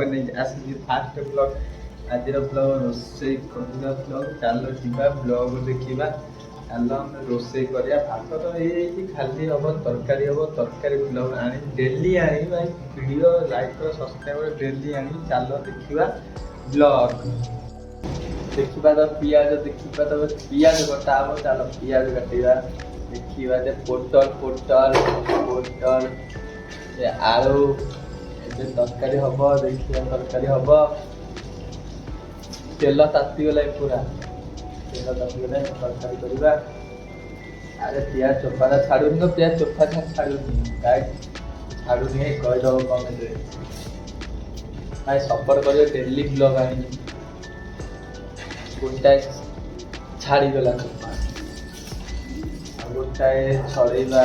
Blog ନେଇ ଆସିଛି first blog. ଆଜିର ବ୍ଲଗ ରୋଷେଇ କରିବା ବ୍ଲଗ। ଚାଲ ଯିବା ବ୍ଲଗ ଦେଖିବା। ଚାଲ ଆମେ ରୋଷେଇ କରିବା। ଭାତ ତ ହେଇଯାଇଛି, ଖାଲି ହବ ତରକାରୀ ହବ। ତରକାରୀ ବ୍ଲଗ ଆଣି ଡେଲି ଆଣି ଭାଇ ଭିଡ଼ିଓ ଲାଇକ୍ କର ସବସ୍କ୍ରାଇବ୍ ଡେଲି ଆଣି। ଚାଲ ଦେଖିବା ବ୍ଲଗ। ଦେଖିବା ତ ପିଆଜ, ଦେଖିବା ତ ପିଆଜ କଟା ହବ। ଚାଲ ପିଆଜ କାଟିବା। ଦେଖିବା ଯେ ପୋଟଳ ଆଳୁ ଏବେ ତରକାରୀ ହବ। ଦେଖିବା ତରକାରୀ ହବ। ତେଲ ତାତିଗଲା ପୁରା, ତେଲ ତାତିଗଲା ତରକାରୀ କରିବା। ଆରେ ପିଆଜ ଚୋପାଟା ଛାଡୁନି ତ, ପିଆଜ ଚୋପାଟା ଛାଡୁନି ଛାଡୁନି କହିଦବ କମେଣ୍ଟରେ। ଭାଇ ସପୋର୍ଟ କରିବେ, ଡେଲି ବ୍ଲଗ ଆଣିବି। ଗୋଟାଏ ଛାଡ଼ିଗଲା ଚୋପା, ଆଉ ଗୋଟାଏ ଛଡ଼େଇବା।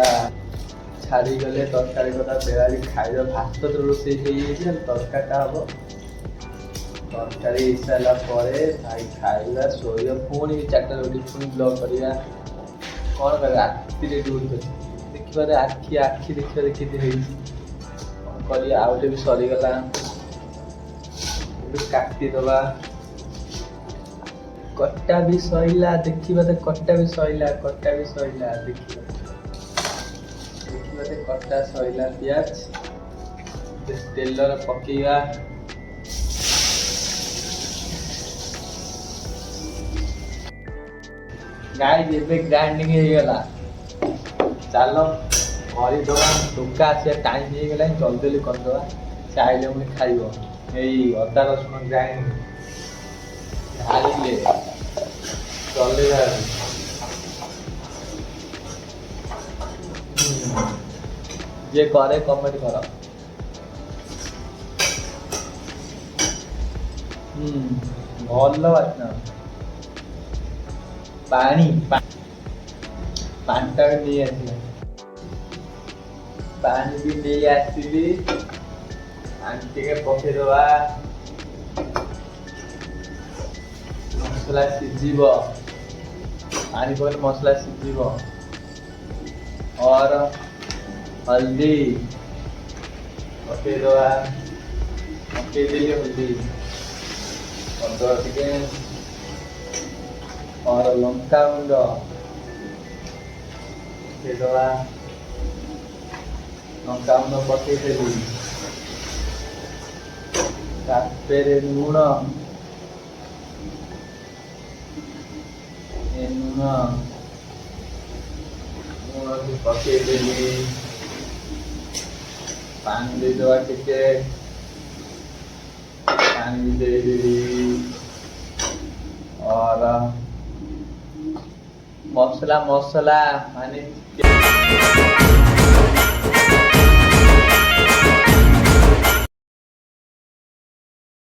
ଛାଡ଼ିଗଲେ ତରକାରୀ କଥା ବେଳାଳି ଖାଇବା। ଭାତ ତ ରୋଷେଇ ହେଇଯାଇଛି, ତରକାରୀଟା ହବ। ତରକାରୀ ହେଇସାରିଲା ପରେ ଭାଇ ଖାଇବା, ଶୋଇବା। ପୁଣି 4ଟାରେ ଉଠି ପୁଣି ବ୍ଲଗ କରିବା। କ'ଣ କରିବା, ରାତିରେ ଡ୍ୟୁଟି ଅଛି। ଦେଖିବାରେ ଆଖି ଦେଖିବାରେ କେତେ ହେଇଛି, କ'ଣ କରିବା। ଆଉ ଟିକେ ବି ସରିଗଲା, କାଟିଦବା। କଟା ବି ସଇଲା, ଦେଖିବା ତ କଟା ବି ସଇଲା ଦେଖିବା କଟା ସଇଲା। ପିଆଜ ତେଲରେ ପକେଇବା। ଗାଇସ୍ ଏବେ ଗ୍ରାଇଣ୍ଡିଙ୍ଗ ହେଇଗଲା। ଚାଲ କରିଦବା। ଟୋକା ଆସିବା ଟାଇମ୍ ହେଇଗଲାଣି, ଜଲ୍ଦି କରିଦବା। ସେ ଆଇଲେ ପୁଣି ଖାଇବ। ଏଇ ଅଦା ରସୁଣ ଗ୍ରାଇଣ୍ଡ ଢାଳିଲେ ଚଲେଇବା। ଯିଏ କରେ କମେଣ୍ଟ କର। ଭଲ ବାସ୍ନା। ପାଣିଟା ବି ନେଇ ଆସିବା। ପାଣି ବି ନେଇ ଆସିଲି। ପାଣି ଟିକେ ପକେଇଦବା। ମସଲା ସିଝିବ, ପାଣି ପକେଇଲେ ମସଲା ସିଝିବ। और हल्दी पकेदवा। पकेदेली हल्दी ଟିକେ और लंका गुंड पकेदवा। लंका गुंड पकेदेली। तापर लुण पकेदेली। पानी देदेवा टिके, पानी देदेली। और मसला माने